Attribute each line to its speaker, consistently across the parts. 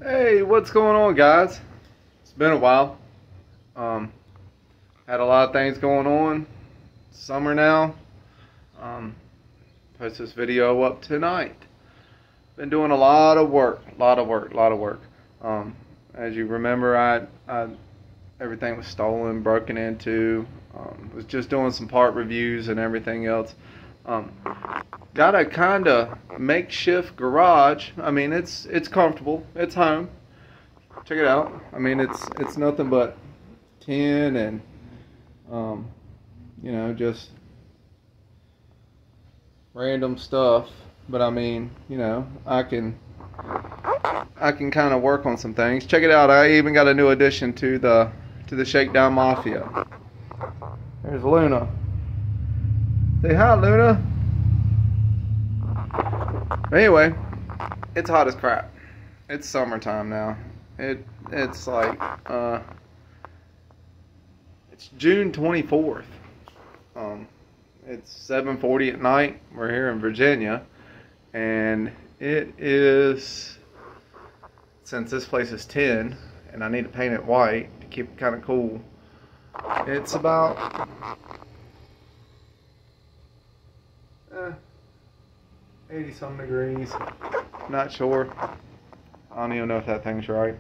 Speaker 1: Hey, what's going on, guys? It's been a while. Had a lot of things going on. Summer now. Post this video up tonight. Been doing a lot of work. As you remember, I everything was stolen, broken into. Was just doing some part reviews and everything else. Got a kind of makeshift garage. I mean, it's comfortable. It's home. Check it out. I mean, it's nothing but tin and just random stuff. But I mean, I can kind of work on some things. Check it out. I even got a new addition to the Shakedown Mafia. There's Luna. Say hi, Luna. Anyway, it's hot as crap. It's summertime now. It's like it's June 24th. It's 7:40 at night. We're here in Virginia, and it is, since this place is tin and I need to paint it white to keep it kind of cool. It's about 80 some degrees. Not sure. I don't even know if that thing's right.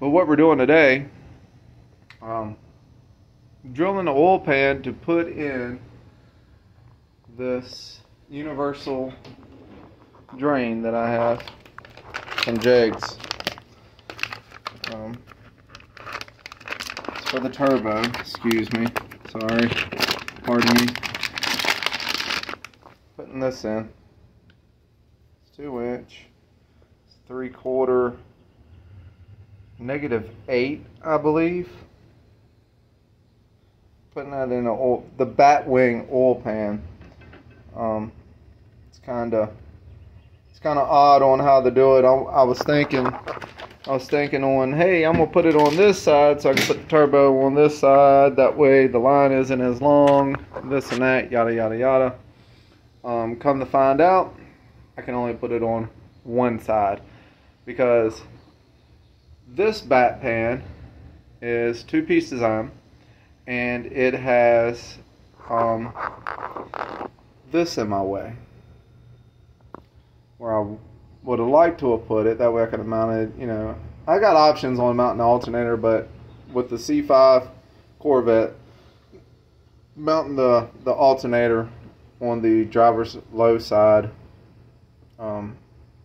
Speaker 1: But what we're doing today, drilling the oil pan to put in this universal drain that I have from Jegs. It's for the turbo. Excuse me. Sorry. Pardon me. Putting this in. It's 2-inch. It's 3/4. -8, I believe. Putting that in the bat wing oil pan. It's kind of odd on how to do it. I was thinking on, hey, I'm gonna put it on this side so I can put the turbo on this side. That way the line isn't as long. This and that, yada yada yada. Come to find out, I can only put it on one side because this bat pan is 2-piece design, and it has this in my way where I would have liked to have put it. That way I could have mounted, I got options on mounting the alternator, but with the C5 Corvette, mounting the alternator on the driver's low side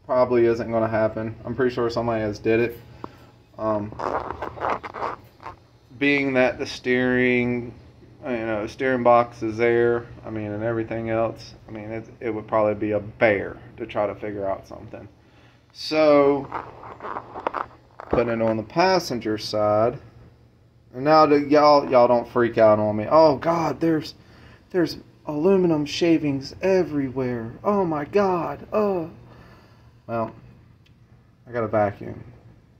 Speaker 1: probably isn't going to happen. I'm pretty sure somebody has did it. Being that the steering box is there, and everything else, it would probably be a bear to try to figure out something. So, putting it on the passenger side, and now y'all don't freak out on me. Oh God, there's aluminum shavings everywhere. Oh my God. Oh. Well, I got a vacuum.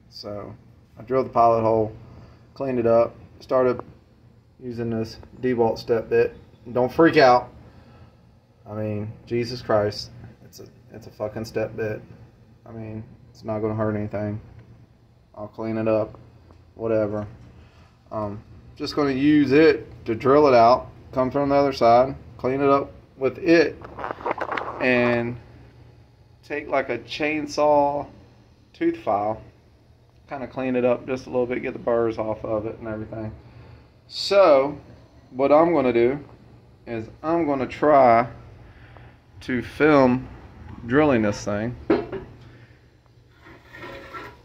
Speaker 1: So I drilled the pilot hole, cleaned it up, started using this DeWalt step bit. Don't freak out. Jesus Christ, it's a fucking step bit. It's not gonna hurt anything. I'll clean it up, whatever. Just gonna use it to drill it out, come from the other side, clean it up with it, and take like a chainsaw tooth file, kind of clean it up just a little bit, get the burrs off of it and everything. So what I'm going to do is I'm going to try to film drilling this thing.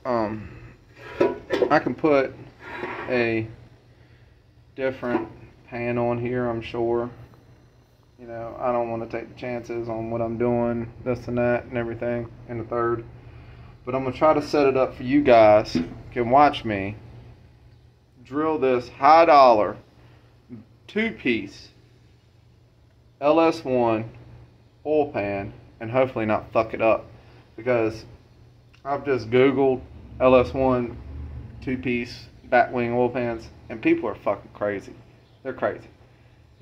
Speaker 1: I can put a different pan on here, I'm sure. I don't want to take the chances on what I'm doing, this and that and everything in the third. But I'm going to try to set it up for you guys can watch me drill this high dollar 2-piece LS1 oil pan and hopefully not fuck it up, because I've just Googled LS1 2-piece batwing oil pans and people are fucking crazy. They're crazy.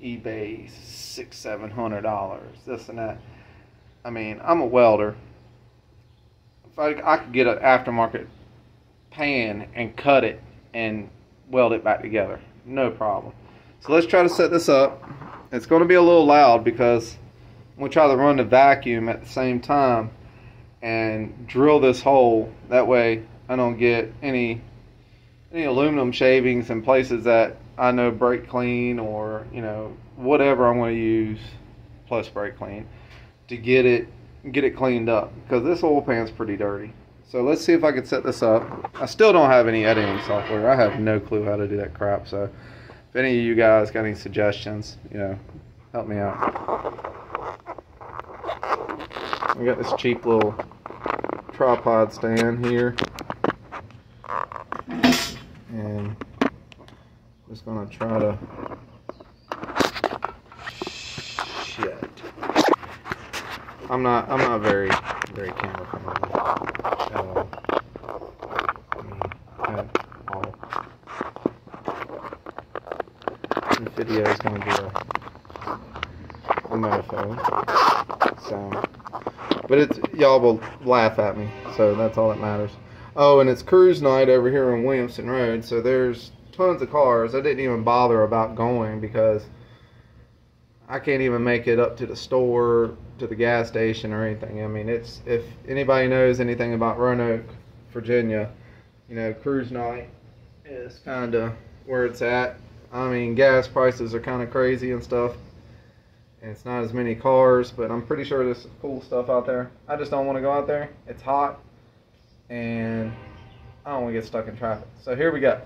Speaker 1: eBay $600-700, this and that. I'm a welder. If I could get an aftermarket pan and cut it and weld it back together. No problem. So let's try to set this up. It's going to be a little loud because we'll try to run the vacuum at the same time and drill this hole. That way I don't get any aluminum shavings in places that I know brake clean, or whatever I'm going to use plus brake clean to get it cleaned up, because this oil pan's pretty dirty. So let's see if I can set this up. I still don't have any editing software. I have no clue how to do that crap. So if any of you guys got any suggestions, help me out. We got this cheap little tripod stand here, and I'm just gonna try to I'm not very camera friendly at all. At all. This video is gonna be a mofo. So, but y'all will laugh at me, so that's all that matters. Oh, and it's cruise night over here on Williamson Road, so there's tons of cars. I didn't even bother about going because I can't even make it up to the store, to the gas station or anything. I mean, if anybody knows anything about Roanoke, Virginia, cruise night is kind of where it's at. I mean, gas prices are kind of crazy and stuff, and it's not as many cars, but I'm pretty sure there's cool stuff out there. I just don't want to go out there. It's hot, and I don't want to get stuck in traffic. So here we go.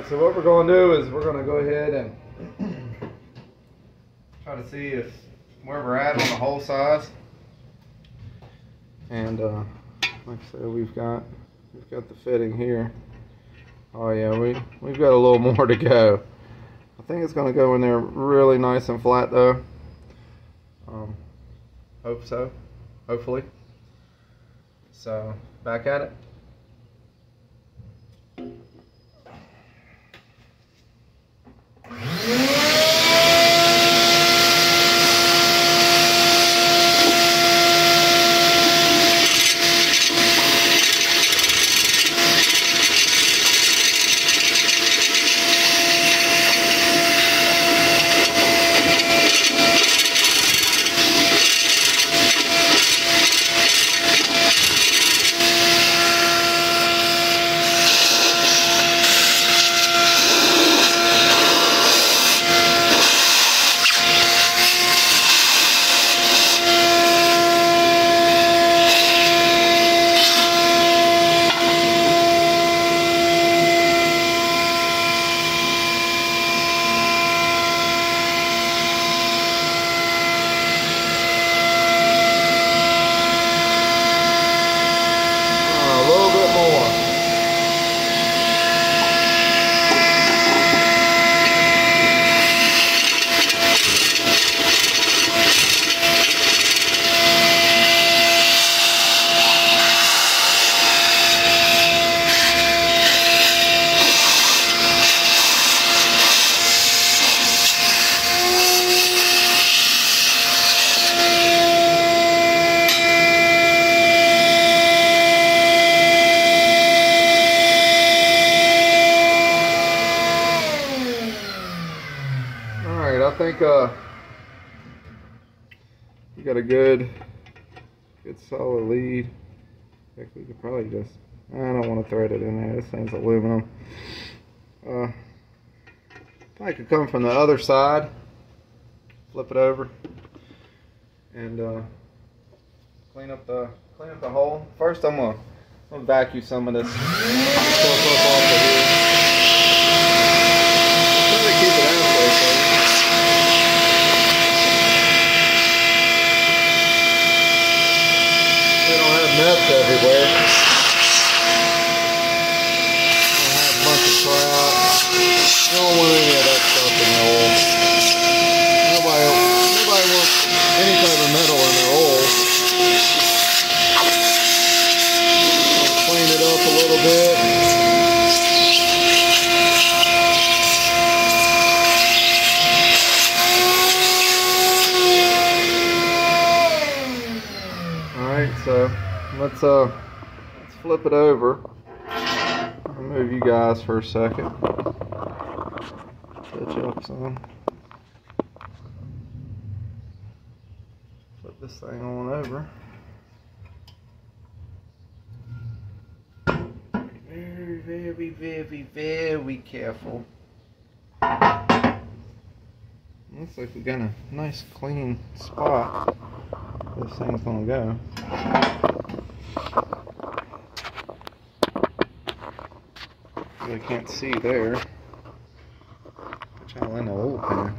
Speaker 1: So what we're going to do is we're going to go ahead and try to see where we're at on the hole size. And like I said, we've got the fitting here. Oh yeah, we've got a little more to go. I think it's going to go in there really nice and flat though. Hope so. Hopefully. So back at it. think you got a good solid lead. Heck, we could probably just, I don't want to thread it in there. This thing's aluminum. I could come from the other side, flip it over, and clean up the hole. First, I'm gonna vacuum some of this stuff off of here. Try to keep it out of place. We don't have nuts everywhere. We don't have a bunch of crap. You don't want any of that stuff in the oil. Nobody wants any type of metal in their oil. Clean it up a little bit. Alright, so let's flip it over. I'll move you guys for a second. Touch up some. Flip this thing on over. Very careful. Looks like we got a nice clean spot this thing's gonna go. Really can't see there. Which I'll in the old pan.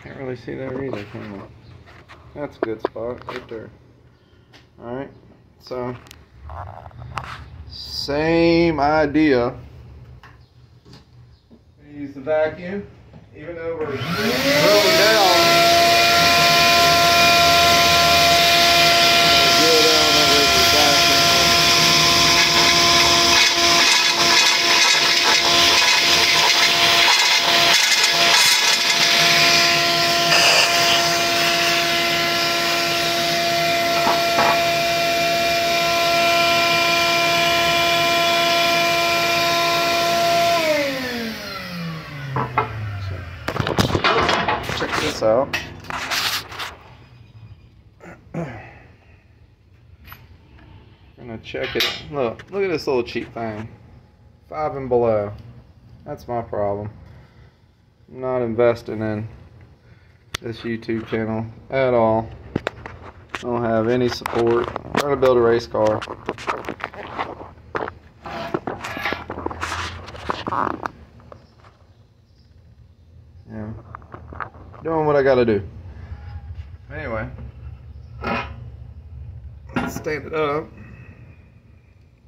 Speaker 1: Can't really see there either, can we? That's a good spot right there. Alright, so same idea. Use the vacuum, even though we're drilling down. Drill down over the vacuum. Out. Gonna check it. Look at this little cheap thing. 5 and below. That's my problem. I'm not investing in this YouTube channel at all. I don't have any support. I'm trying to build a race car. Yeah. Doing what I gotta do. Anyway, let's stand it up.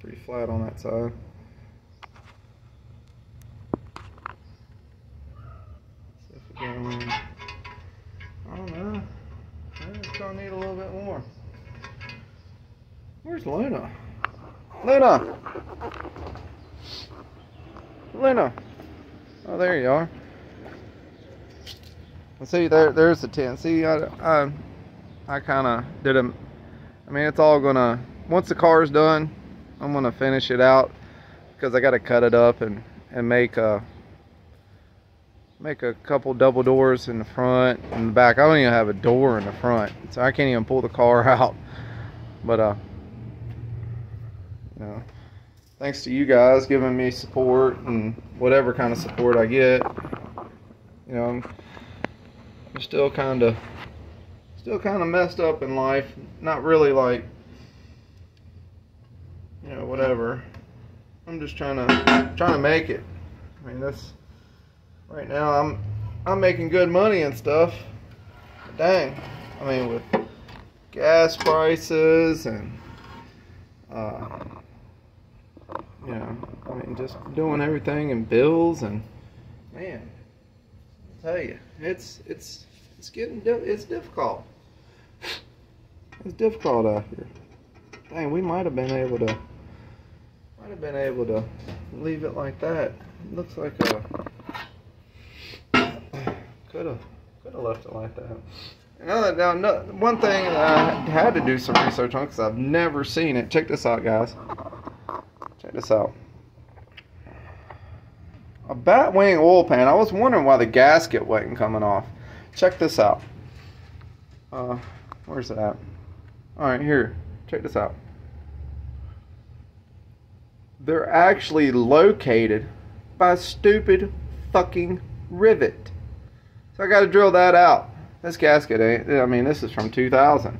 Speaker 1: Pretty flat on that side. See if we got one. I don't know. It's gonna need a little bit more. Where's Luna? Luna! Luna! Oh, there you are. See, there's the tent. See, I kind of did a, I mean, it's all gonna, once the car's done, I'm gonna finish it out because I gotta cut it up and make a couple double doors in the front and the back. I don't even have a door in the front, so I can't even pull the car out. But you know, thanks to you guys giving me support and whatever kind of support I get, you know, I'm still kind of messed up in life. Not really, like, you know, whatever. I'm just trying to make it. I mean, this right now I'm making good money and stuff. But dang, I mean, with gas prices and you know, I mean, just doing everything and bills, and man, I tell you, it's difficult. It's difficult out here. Dang, we might have been able to leave it like that. It looks like could have left it like that. Now, one thing that I had to do some research on because I've never seen it. Check this out, guys. Check this out. A bat wing oil pan. I was wondering why the gasket wasn't coming off. Check this out. Where's it at? Alright, here. Check this out. They're actually located by a stupid fucking rivet. So I gotta drill that out. This gasket ain't, I mean, this is from 2000.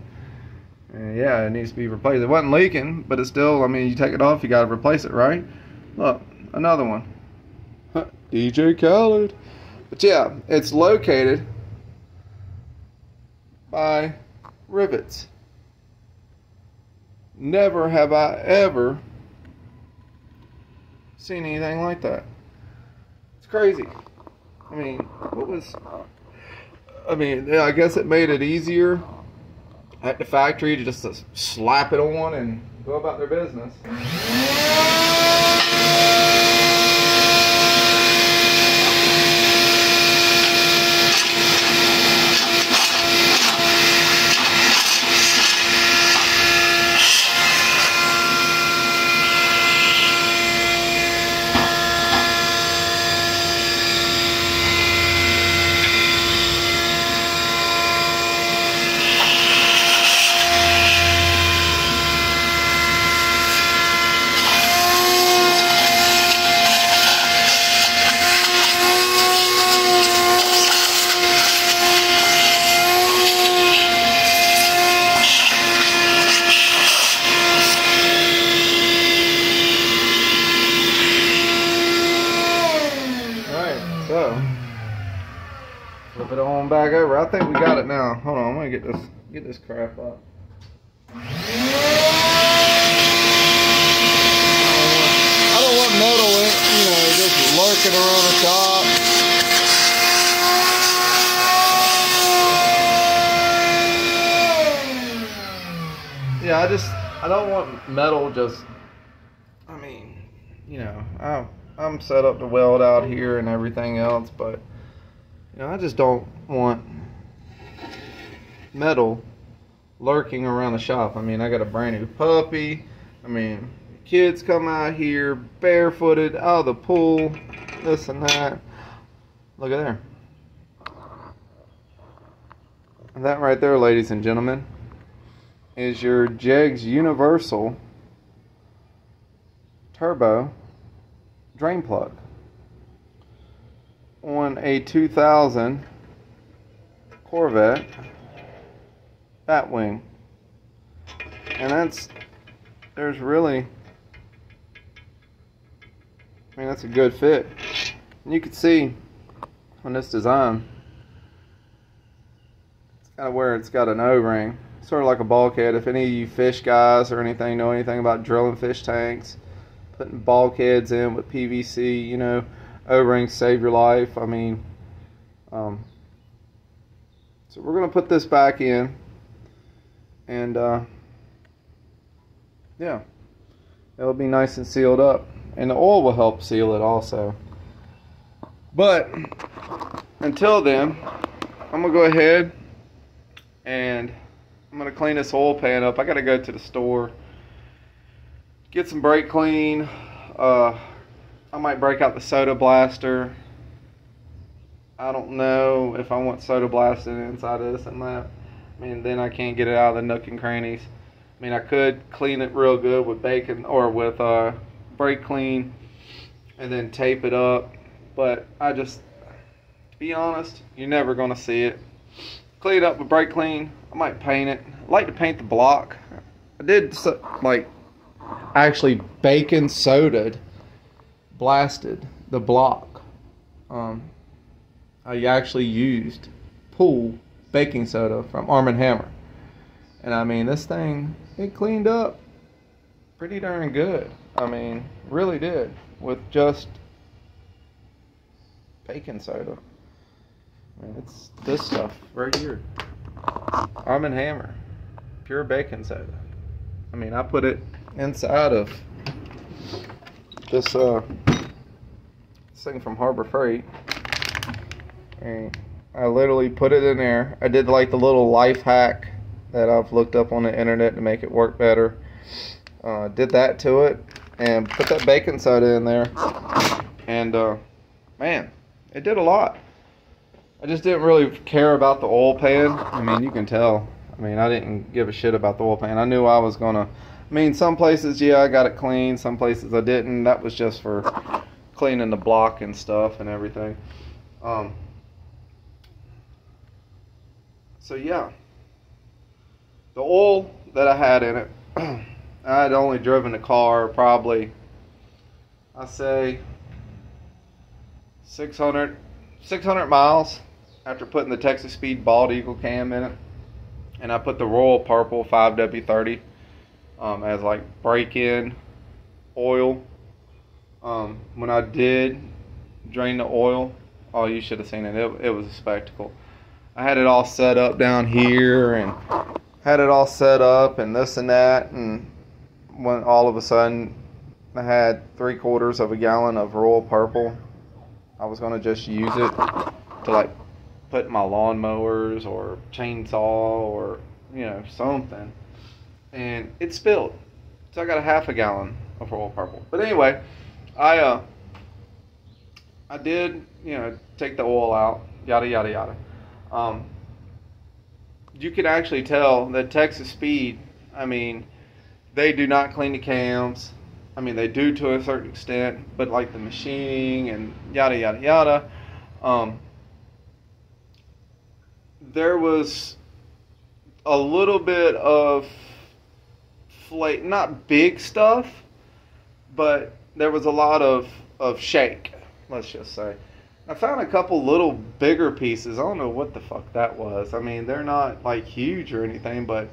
Speaker 1: And yeah, it needs to be replaced. It wasn't leaking, but it's still, I mean, you take it off, you gotta replace it, right? Look, another one. DJ Khaled. But yeah, it's located by rivets. Never have I ever seen anything like that. It's crazy. I mean, what was... I mean, yeah, I guess it made it easier at the factory to just slap it on and go about their business. So, flip it on back over. I think we got it now. Hold on, I'm gonna get this crap up. I don't want metal, you know, just lurking around the top. Yeah, I don't want metal just, I mean, you know, I'm set up to weld out here and everything else, but you know, I just don't want metal lurking around the shop. I mean, I got a brand new puppy. I mean, kids come out here barefooted out of the pool, this and that. Look at there. And that right there, ladies and gentlemen, is your Jegs Universal Turbo drain plug on a 2000 Corvette Batwing. And there's really, I mean, that's a good fit. And you can see on this design, it's kind of where it's got an O-ring, sort of like a bulkhead. If any of you fish guys or anything know anything about drilling fish tanks, putting bulkheads in with PVC, you know, O-rings save your life. I mean, so we're going to put this back in, and yeah, it'll be nice and sealed up, and the oil will help seal it also. But until then, I'm going to go ahead and I'm going to clean this oil pan up. I got to go to the store, get some brake clean. I might break out the soda blaster. I don't know if I want soda blasted inside of this and that. I mean, then I can't get it out of the nook and crannies. I mean, I could clean it real good with bacon or with brake clean and then tape it up. But to be honest, you're never going to see it. Clean it up with brake clean. I might paint it. I like to paint the block. I did like actually baking soda'd, blasted the block. I actually used pool baking soda from Arm & Hammer, and I mean, this thing, it cleaned up pretty darn good. I mean, really did, with just baking soda. I mean, it's this stuff right here, Arm & Hammer pure baking soda. I mean, I put it inside of this thing from Harbor Freight, and I literally put it in there. I did like the little life hack that I've looked up on the internet to make it work better. Did that to it and put that baking soda in there, and man, it did a lot. I just didn't really care about the oil pan. I mean, you can tell. I mean, I didn't give a shit about the oil pan. I knew I was gonna. I mean, some places, yeah, I got it clean. Some places I didn't. That was just for cleaning the block and stuff and everything. So yeah, the oil that I had in it, I had only driven the car probably, I say, 600 miles after putting the Texas Speed Bald Eagle cam in it. And I put the Royal Purple 5W30 as like break-in oil. When I did drain the oil, oh, you should have seen it. It was a spectacle. I had it all set up down here and had it all set up and this and that, and when all of a sudden I had 3/4 of a gallon of Royal Purple. I was going to just use it to like put in my lawnmowers or chainsaw or, you know, something. And it spilled. So I got a half a gallon of Royal Purple. But anyway, I did, you know, take the oil out, yada, yada, yada. You can actually tell that Texas Speed, I mean, they do not clean the cams. I mean, they do to a certain extent, but like the machining and yada, yada, yada. There was a little bit of flake, not big stuff, but there was a lot of shake, let's just say. I found a couple little bigger pieces. I don't know what the fuck that was. I mean, they're not like huge or anything, but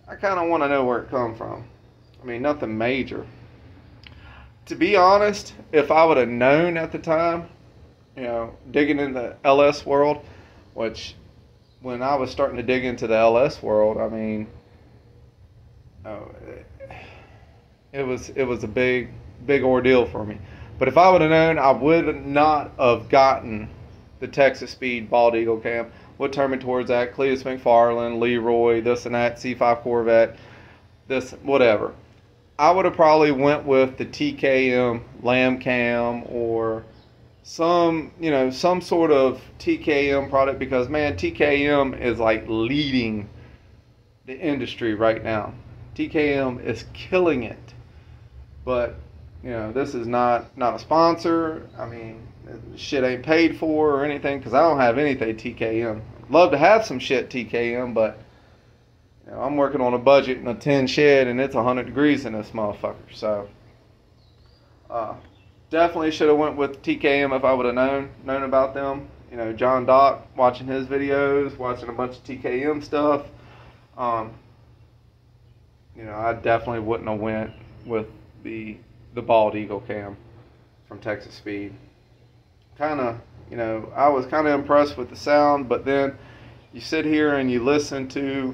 Speaker 1: I kind of want to know where it come from. I mean, nothing major. To be honest, if I would have known at the time, you know, digging in the LS world, which when I was starting to dig into the LS world, I mean, it was a big ordeal for me. But if I would have known, I would not have gotten the Texas Speed Bald Eagle cam. Would turn me towards that. Cletus McFarland, Leroy, this and that, C5 Corvette, this, whatever. I would have probably went with the TKM Lamb Cam or some, you know, some sort of TKM product, because man, TKM is like leading the industry right now. TKM is killing it. But you know, this is not a sponsor. I mean, shit ain't paid for or anything, because I don't have anything TKM. Love to have some shit TKM, but you know, I'm working on a budget in a tin shed, and it's 100 degrees in this motherfucker. So, definitely should have went with TKM if I would have known about them. You know, John Dock, watching his videos, watching a bunch of TKM stuff. You know, I definitely wouldn't have went with the Bald Eagle cam from Texas Speed. Kind of, you know, I was kind of impressed with the sound, but then you sit here and you listen to,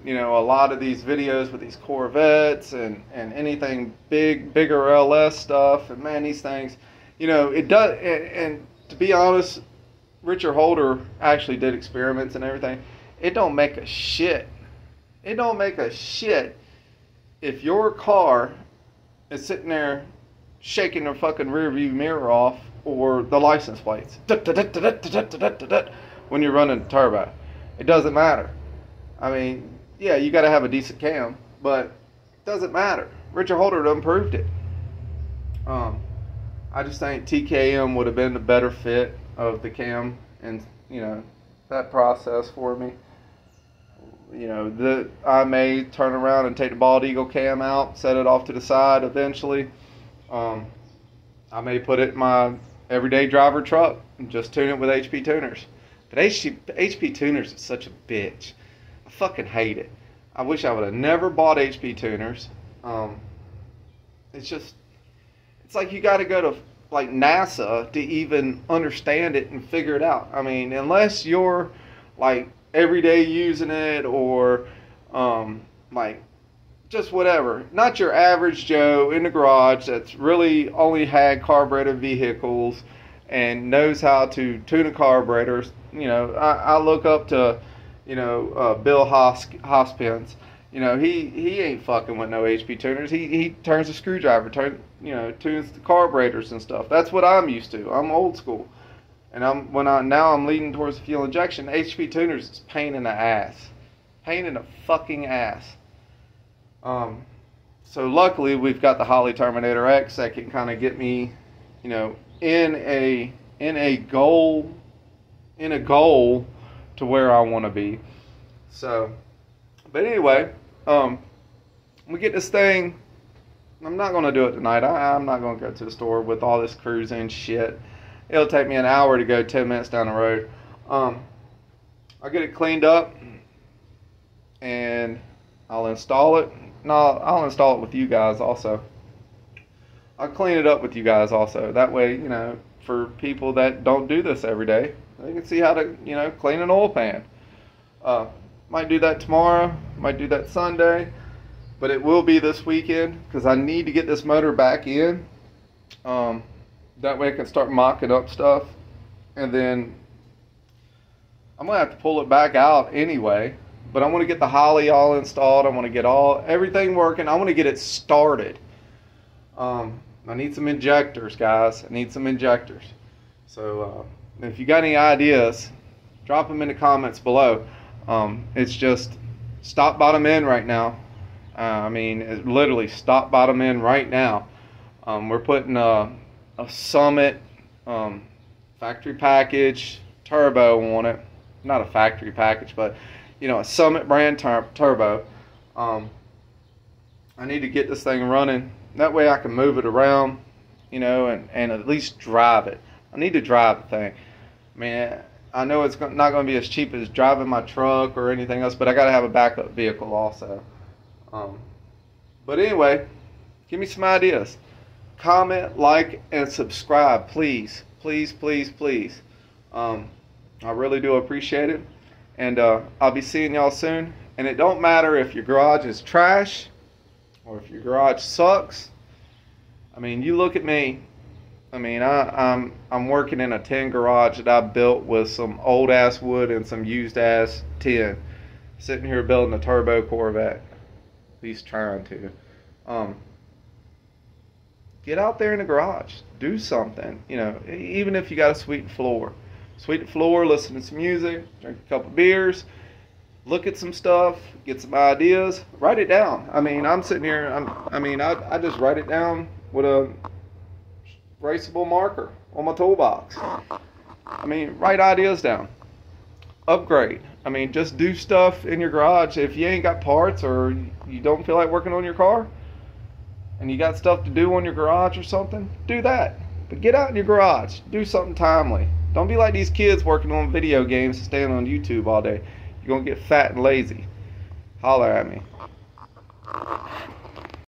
Speaker 1: you know, a lot of these videos with these Corvettes and anything bigger LS stuff, and man, these things, you know, it does, and to be honest, Richard Holder actually did experiments and everything. It don't make a shit. It don't make a shit if your car is sitting there shaking the fucking rear view mirror off or the license plates when you're running the turbo. It doesn't matter. I mean, yeah, you got to have a decent cam, but it doesn't matter. Richard Holder done proved it. I just think TKM would have been the better fit of the cam, and you know, that process for me. You know, I may turn around and take the Bald Eagle cam out, set it off to the side eventually. I may put it in my everyday driver truck and just tune it with HP tuners. But HP tuners is such a bitch. I fucking hate it. I wish I would have never bought HP tuners. It's like you got to go to like NASA to even understand it and figure it out. I mean, unless you're like every day using it, or like just whatever, not your average Joe in the garage that's really only had carburetor vehicles and knows how to tune a carburetor. You know, I look up to, you know, Bill Hoskins, You know, he ain't fucking with no HP tuners. He turns the screwdriver, tunes the carburetors and stuff. That's what I'm used to. I'm old school. And now I'm leaning towards the fuel injection. HP tuners is pain in the ass. Pain in the fucking ass. So luckily we've got the Holley Terminator X that can kind of get me, you know, in a goal to where I want to be. So, but anyway, we get this thing. I'm not going to do it tonight. I'm not going to go to the store with all this cruising shit. It'll take me an hour to go 10 minutes down the road. I'll get it cleaned up and I'll install it. No, I'll install it with you guys also. I'll clean it up with you guys also. That way, you know, for people that don't do this every day, they can see how to, you know, clean an oil pan. Might do that tomorrow, might do that Sunday, but it will be this weekend because I need to get this motor back in. That way I can start mocking up stuff, and then I'm going to have to pull it back out anyway, but I want to get the Holley all installed. I want to get everything working. I want to get it started. I need some injectors, guys. I need some injectors. So if you got any ideas, drop them in the comments below. It's just stop bottom end right now. I mean, it literally stop bottom end right now. We're putting a Summit factory package turbo on it. Not a factory package, but you know, a Summit brand turbo. I need to get this thing running. That way I can move it around, you know, and at least drive it. I need to drive the thing. I mean, I know it's not going to be as cheap as driving my truck or anything else, but I got to have a backup vehicle also. But anyway, give me some ideas. Comment, like, and subscribe, please. Please, please, please. I really do appreciate it. And I'll be seeing y'all soon. And it don't matter if your garage is trash or if your garage sucks. I mean, you look at me. I mean, I'm working in a tin garage that I built with some old ass wood and some used ass tin. Sitting here building a turbo Corvette. At least trying to. Get out there in the garage. Do something. You know, even if you got a sweet floor. Sweet floor, listen to some music, drink a couple beers, look at some stuff, get some ideas, write it down. I mean, I'm sitting here, I just write it down with a erasable marker on my toolbox. I mean, write ideas down. Upgrade. I mean, just do stuff in your garage. If you ain't got parts or you don't feel like working on your car and you got stuff to do on your garage or something, do that. But get out in your garage. Do something timely. Don't be like these kids working on video games and staying on YouTube all day. You're going to get fat and lazy. Holler at me.